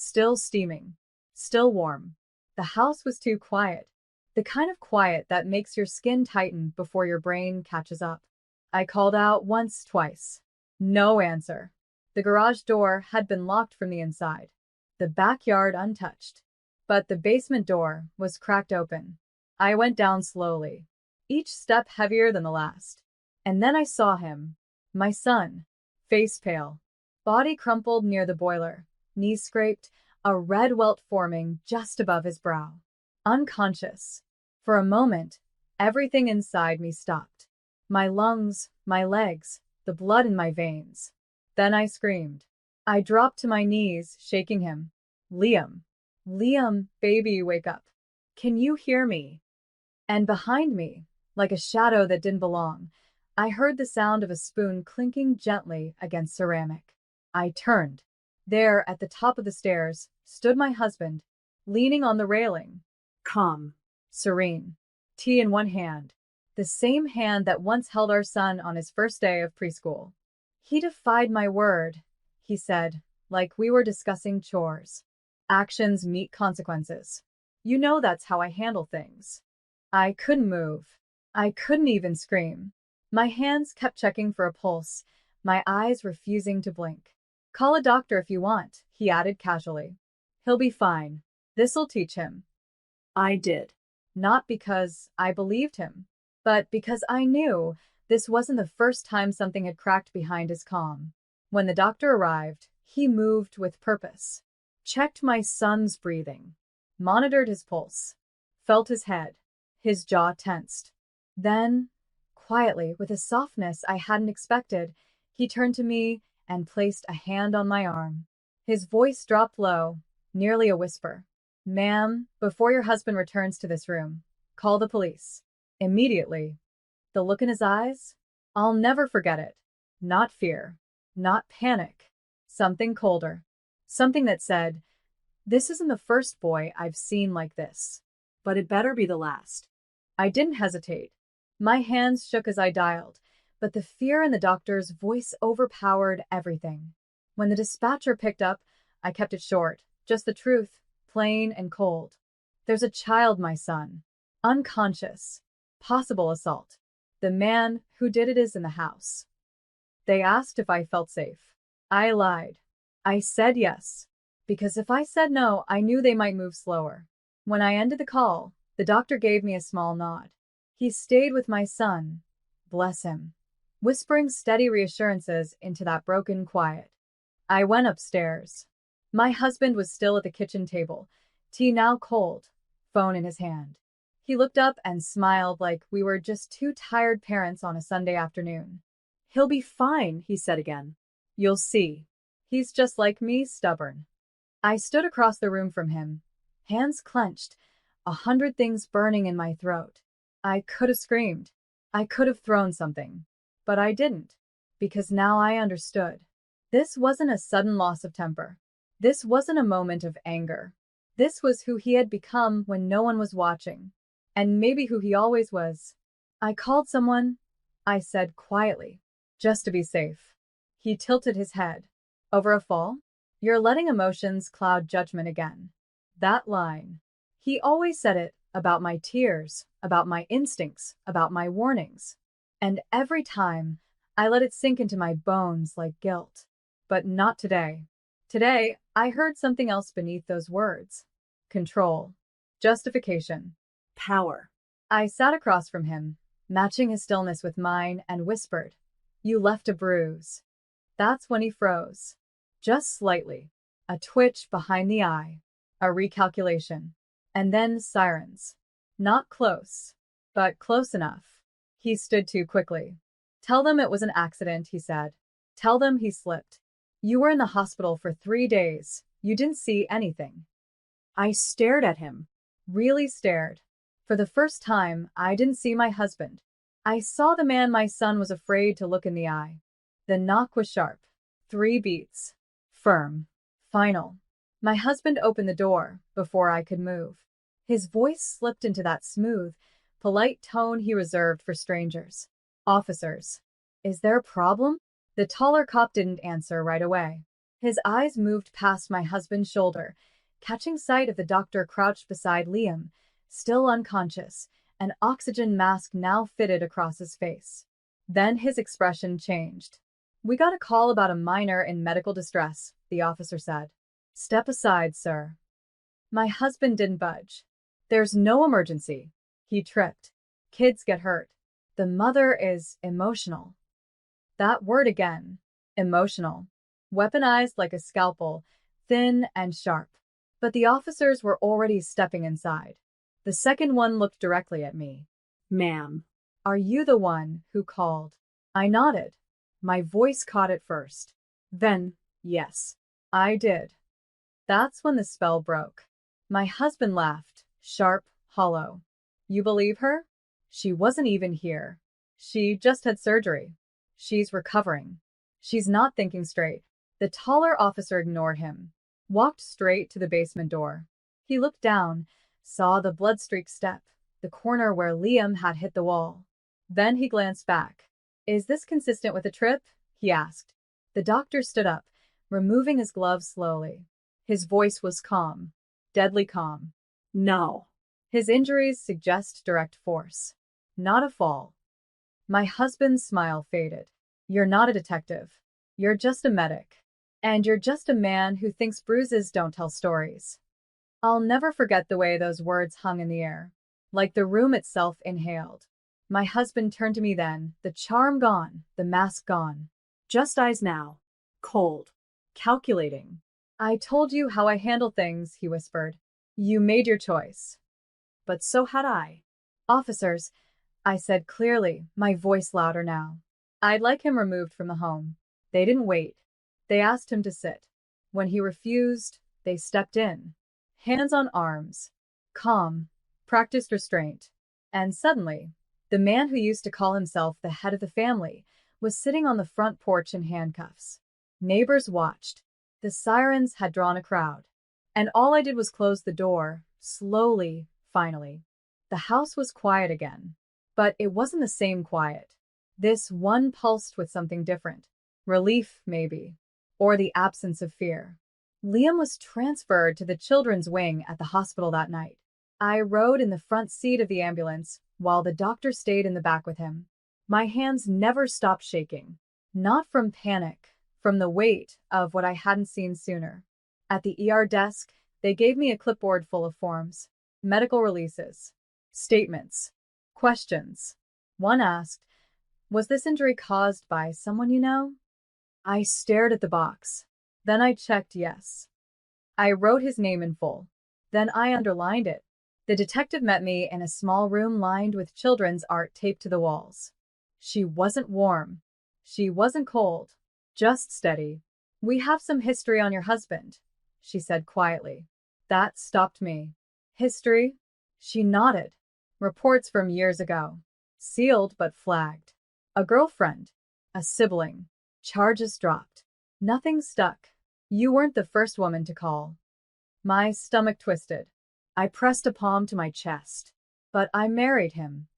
Still steaming. Still warm. The house was too quiet. The kind of quiet that makes your skin tighten before your brain catches up. I called out once, twice. No answer. The garage door had been locked from the inside. The backyard untouched. But the basement door was cracked open. I went down slowly, each step heavier than the last. And then I saw him. My son. Face pale. Body crumpled near the boiler. Knees scraped, a red welt forming just above his brow. Unconscious. For a moment, everything inside me stopped. My lungs, my legs, the blood in my veins. Then I screamed. I dropped to my knees, shaking him. Liam. Liam, baby, wake up. Can you hear me? And behind me, like a shadow that didn't belong, I heard the sound of a spoon clinking gently against ceramic. I turned. There, at the top of the stairs, stood my husband, leaning on the railing. Calm. Serene. Tea in one hand. The same hand that once held our son on his first day of preschool. He defied my word, he said, like we were discussing chores. Actions meet consequences. You know that's how I handle things. I couldn't move. I couldn't even scream. My hands kept checking for a pulse, my eyes refusing to blink. Call a doctor if you want, he added casually. He'll be fine. This'll teach him. I did. Not because I believed him, but because I knew this wasn't the first time something had cracked behind his calm. When the doctor arrived, he moved with purpose. Checked my son's breathing. Monitored his pulse. Felt his head. His jaw tensed. Then, quietly, with a softness I hadn't expected, he turned to me and placed a hand on my arm. His voice dropped low, nearly a whisper. Ma'am, before your husband returns to this room, call the police. Immediately. The look in his eyes? I'll never forget it. Not fear. Not panic. Something colder. Something that said, this isn't the first boy I've seen like this. But it better be the last. I didn't hesitate. My hands shook as I dialed, but the fear in the doctor's voice overpowered everything. When the dispatcher picked up, I kept it short, just the truth, plain and cold. There's a child, my son. Unconscious. Possible assault. The man who did it is in the house. They asked if I felt safe. I lied. I said yes. Because if I said no, I knew they might move slower. When I ended the call, the doctor gave me a small nod. He stayed with my son. Bless him. Whispering steady reassurances into that broken quiet. I went upstairs. My husband was still at the kitchen table, tea now cold, phone in his hand. He looked up and smiled like we were just two tired parents on a Sunday afternoon. He'll be fine, he said again. You'll see. He's just like me, stubborn. I stood across the room from him, hands clenched, 100 things burning in my throat. I could have screamed. I could have thrown something. But I didn't, because now I understood. This wasn't a sudden loss of temper. This wasn't a moment of anger. This was who he had become when no one was watching. And maybe who he always was. I called someone, I said quietly, just to be safe. He tilted his head. Over a fall? You're letting emotions cloud judgment again. That line. He always said it about my tears, about my instincts, about my warnings. And every time, I let it sink into my bones like guilt. But not today. Today, I heard something else beneath those words. Control. Justification. Power. I sat across from him, matching his stillness with mine, and whispered, You left a bruise. That's when he froze. Just slightly. A twitch behind the eye. A recalculation. And then sirens. Not close, but close enough. He stood too quickly. Tell them it was an accident, he said. Tell them he slipped. You were in the hospital for 3 days. You didn't see anything. I stared at him. Really stared. For the first time, I didn't see my husband. I saw the man my son was afraid to look in the eye. The knock was sharp. 3 beats. Firm. Final. My husband opened the door before I could move. His voice slipped into that smooth, polite tone he reserved for strangers. Officers. Is there a problem? The taller cop didn't answer right away. His eyes moved past my husband's shoulder, catching sight of the doctor crouched beside Liam, still unconscious, an oxygen mask now fitted across his face. Then his expression changed. "We got a call about a minor in medical distress," the officer said. "Step aside, sir." My husband didn't budge. "There's no emergency." He tripped. "Kids get hurt. The mother is emotional." That word again. Emotional. Weaponized like a scalpel, thin and sharp. But the officers were already stepping inside. The second one looked directly at me. "Ma'am." "Are you the one who called?" I nodded. My voice caught it first. Then, yes, I did. That's when the spell broke. My husband laughed, sharp, hollow. "You believe her? She wasn't even here. She just had surgery. She's recovering. She's not thinking straight." The taller officer ignored him, walked straight to the basement door. He looked down, saw the blood-streaked step, the corner where Liam had hit the wall. Then he glanced back. "Is this consistent with the trip?" he asked. The doctor stood up, removing his gloves slowly. His voice was calm, deadly calm. "No." His injuries suggest direct force, not a fall. My husband's smile faded. "You're not a detective. You're just a medic. And you're just a man who thinks bruises don't tell stories." I'll never forget the way those words hung in the air, like the room itself inhaled. My husband turned to me then, the charm gone, the mask gone. "Just eyes now. Cold. Calculating. "I told you how I handle things," he whispered. "You made your choice. But so had I." "Officers," I said clearly, my voice louder now. "I'd like him removed from the home." They didn't wait. They asked him to sit. When he refused, they stepped in. Hands on arms. Calm. Practiced restraint. And suddenly, the man who used to call himself the head of the family was sitting on the front porch in handcuffs. Neighbors watched. The sirens had drawn a crowd. And all I did was close the door, slowly, finally. The house was quiet again. But it wasn't the same quiet. This one pulsed with something different. Relief, maybe. Or the absence of fear. Liam was transferred to the children's wing at the hospital that night. I rode in the front seat of the ambulance, while the doctor stayed in the back with him. My hands never stopped shaking. Not from panic, from the weight of what I hadn't seen sooner. At the ER desk, they gave me a clipboard full of forms. Medical releases. Statements. Questions. One asked, "Was this injury caused by someone you know?" I stared at the box. Then I checked yes. I wrote his name in full. Then I underlined it. The detective met me in a small room lined with children's art taped to the walls. She wasn't warm. She wasn't cold. Just steady. "We have some history on your husband," she said quietly. That stopped me. "History?" She nodded. "Reports from years ago. Sealed but flagged. A girlfriend. A sibling. Charges dropped. Nothing stuck. You weren't the first woman to call." My stomach twisted. I pressed a palm to my chest. "But I married him."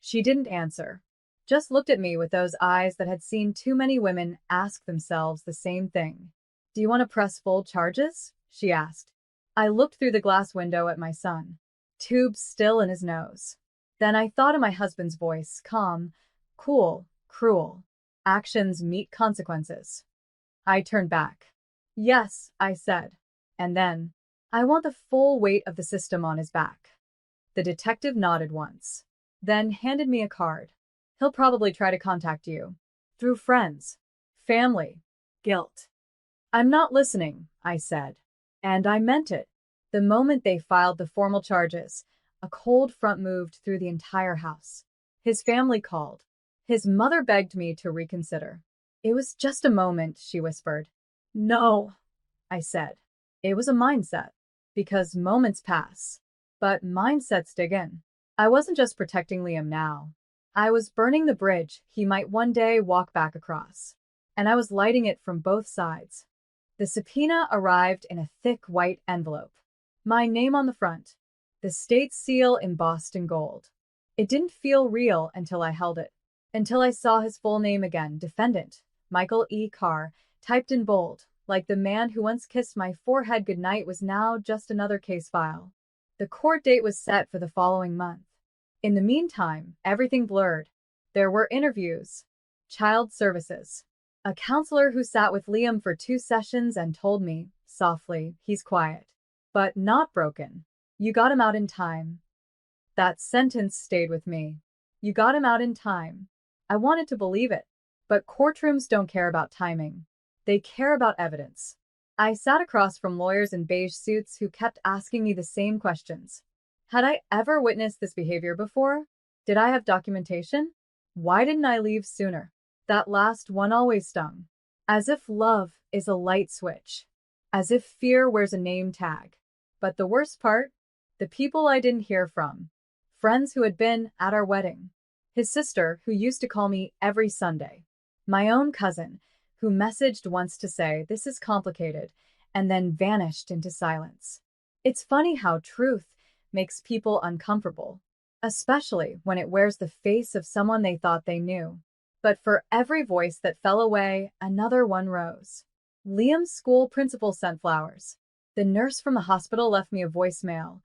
She didn't answer. Just looked at me with those eyes that had seen too many women ask themselves the same thing. "Do you want to press full charges?" she asked. I looked through the glass window at my son. Tubes still in his nose. Then I thought of my husband's voice, calm, cool, cruel. Actions meet consequences. I turned back. "Yes," I said. And then, "I want the full weight of the system on his back." The detective nodded once, then handed me a card. "He'll probably try to contact you. Through friends. Family. Guilt." "I'm not listening," I said. And I meant it. The moment they filed the formal charges, a cold front moved through the entire house. His family called. His mother begged me to reconsider. "It was just a moment," she whispered. "No," I said. It was a mindset. Because moments pass. But mindsets dig in. I wasn't just protecting Liam now. I was burning the bridge he might one day walk back across. And I was lighting it from both sides. The subpoena arrived in a thick white envelope. My name on the front. The state seal embossed in gold. It didn't feel real until I held it. Until I saw his full name again, defendant, Michael E. Carr, typed in bold, Like the man who once kissed my forehead goodnight was now just another case file. The court date was set for the following month. In the meantime, everything blurred. There were interviews, child services, a counselor who sat with Liam for 2 sessions and told me, softly, he's quiet, but not broken. You got him out in time. That sentence stayed with me. You got him out in time. I wanted to believe it, but courtrooms don't care about timing. They care about evidence. I sat across from lawyers in beige suits who kept asking me the same questions. Had I ever witnessed this behavior before? Did I have documentation? Why didn't I leave sooner? That last one always stung. As if love is a light switch. As if fear wears a name tag. But the worst part? The people I didn't hear from. Friends who had been at our wedding. His sister, who used to call me every Sunday. My own cousin, who messaged once to say, this is complicated, and then vanished into silence. It's funny how truth makes people uncomfortable, especially when it wears the face of someone they thought they knew. But for every voice that fell away, another one rose. Liam's school principal sent flowers. The nurse from the hospital left me a voicemail.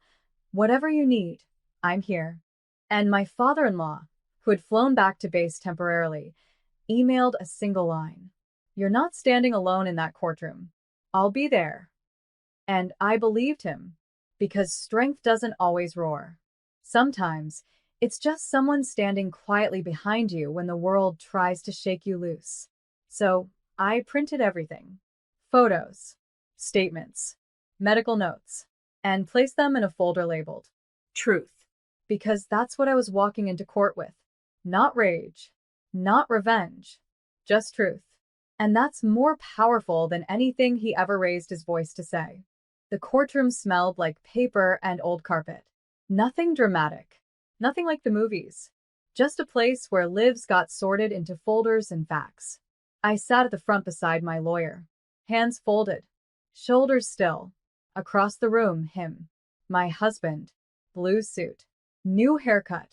Whatever you need, I'm here. And my father-in-law, who had flown back to base temporarily, emailed a single line. You're not standing alone in that courtroom. I'll be there. And I believed him, because strength doesn't always roar. Sometimes, it's just someone standing quietly behind you when the world tries to shake you loose. So, I printed everything. Photos, statements, medical notes, and placed them in a folder labeled Truth. Because that's what I was walking into court with. Not rage, not revenge, just truth. And that's more powerful than anything he ever raised his voice to say. The courtroom smelled like paper and old carpet. Nothing dramatic. Nothing like the movies. Just a place where lives got sorted into folders and facts. I sat at the front beside my lawyer. Hands folded. Shoulders still. Across the room, him. My husband. Blue suit. New haircut.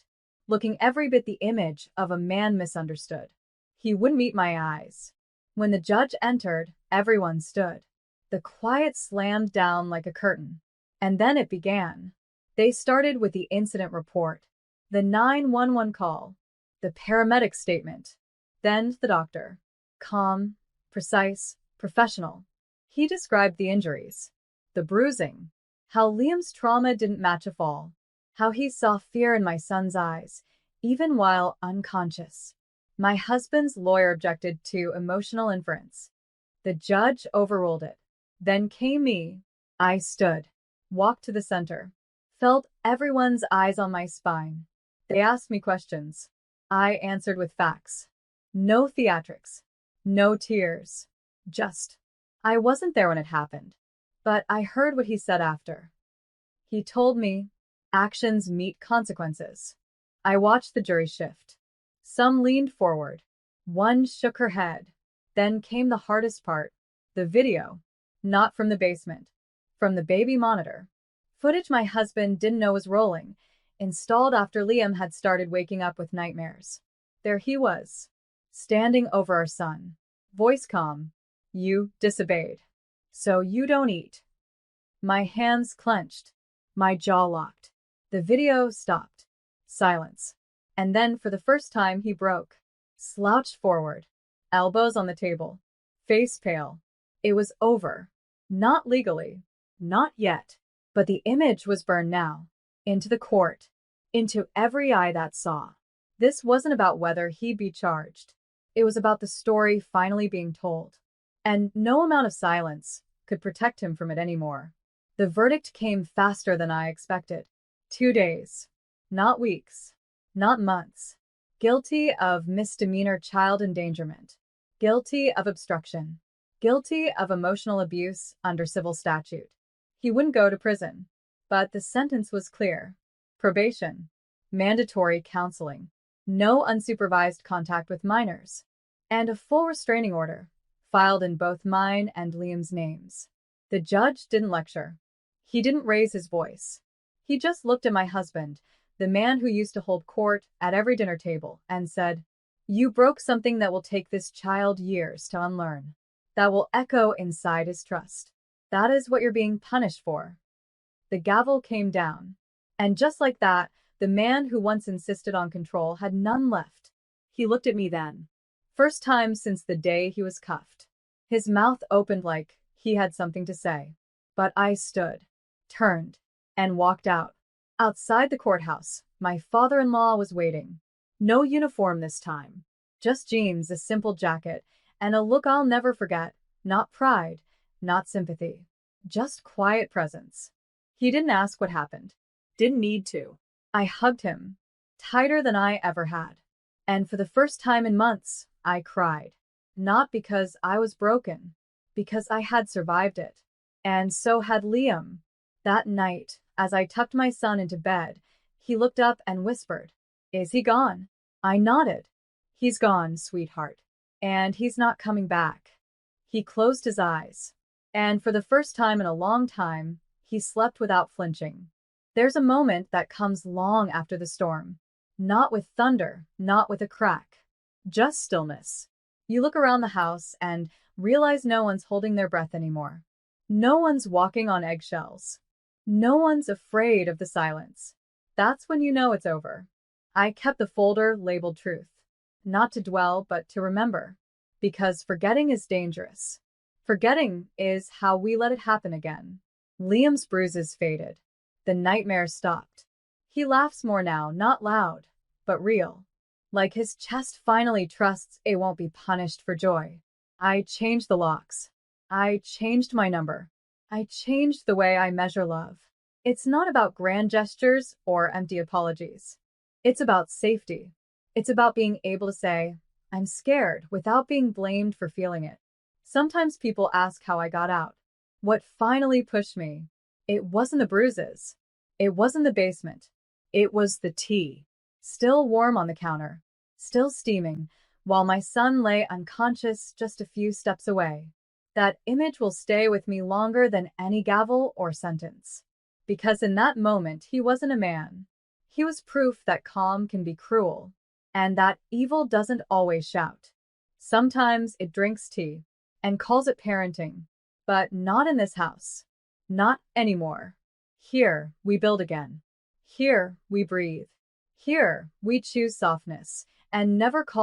Looking every bit the image of a man misunderstood. He wouldn't meet my eyes. When the judge entered, everyone stood. The quiet slammed down like a curtain. And then it began. They started with the incident report, the 911 call, the paramedic statement, then the doctor. Calm, precise, professional. He described the injuries, the bruising, how Liam's trauma didn't match a fall, how he saw fear in my son's eyes, even while unconscious. My husband's lawyer objected to emotional inference. The judge overruled it. Then came me. I stood, walked to the center, felt everyone's eyes on my spine. They asked me questions. I answered with facts. No theatrics, no tears, just. I wasn't there when it happened, but I heard what he said after. He told me, actions meet consequences. I watched the jury shift. Some leaned forward. One shook her head. Then came the hardest part, the video. Not from the basement, from the baby monitor. Footage my husband didn't know was rolling, installed after Liam had started waking up with nightmares. There he was, standing over our son. Voice calm. You disobeyed. So you don't eat. My hands clenched. My jaw locked. The video stopped. Silence. And then for the first time he broke. Slouched forward. Elbows on the table. Face pale. It was over. Not legally. Not yet. But the image was burned now. Into the court. Into every eye that saw. This wasn't about whether he'd be charged. It was about the story finally being told. And no amount of silence could protect him from it anymore. The verdict came faster than I expected. 2 days. Not weeks. Not months. Guilty of misdemeanor child endangerment. Guilty of obstruction. Guilty of emotional abuse under civil statute. He wouldn't go to prison. But the sentence was clear. Probation. Mandatory counseling. No unsupervised contact with minors. And a full restraining order, filed in both mine and Liam's names. The judge didn't lecture. He didn't raise his voice. He just looked at my husband, the man who used to hold court at every dinner table, and said, "You broke something that will take this child years to unlearn." that will echo inside his trust. That is what you're being punished for. The gavel came down, and just like that, the man who once insisted on control had none left. He looked at me then. First time since the day he was cuffed. His mouth opened like he had something to say. But I stood, turned, and walked out. Outside the courthouse, my father-in-law was waiting. No uniform this time. Just jeans, a simple jacket, and a look I'll never forget. Not pride, not sympathy. Just quiet presence. He didn't ask what happened. Didn't need to. I hugged him, tighter than I ever had. And for the first time in months, I cried. Not because I was broken, because I had survived it. And so had Liam. That night, as I tucked my son into bed, he looked up and whispered, "Is he gone?" I nodded. "He's gone, sweetheart. And he's not coming back." He closed his eyes. And for the first time in a long time, he slept without flinching. There's a moment that comes long after the storm. Not with thunder, not with a crack. Just stillness. You look around the house and realize no one's holding their breath anymore. No one's walking on eggshells. No one's afraid of the silence. That's when you know it's over. I kept the folder labeled truth. Not to dwell, but to remember. Because forgetting is dangerous. Forgetting is how we let it happen again. Liam's bruises faded. The nightmare stopped. He laughs more now, not loud, but real. Like his chest finally trusts it won't be punished for joy. I changed the locks. I changed my number. I changed the way I measure love. It's not about grand gestures or empty apologies. It's about safety. It's about being able to say, "I'm scared," without being blamed for feeling it. Sometimes people ask how I got out. What finally pushed me? It wasn't the bruises. It wasn't the basement. It was the tea. Still warm on the counter. Still steaming, while my son lay unconscious just a few steps away. That image will stay with me longer than any gavel or sentence. Because in that moment, he wasn't a man. He was proof that calm can be cruel, and that evil doesn't always shout. Sometimes it drinks tea and calls it parenting, but not in this house. Not anymore. Here, we build again. Here, we breathe. Here, we choose softness and never call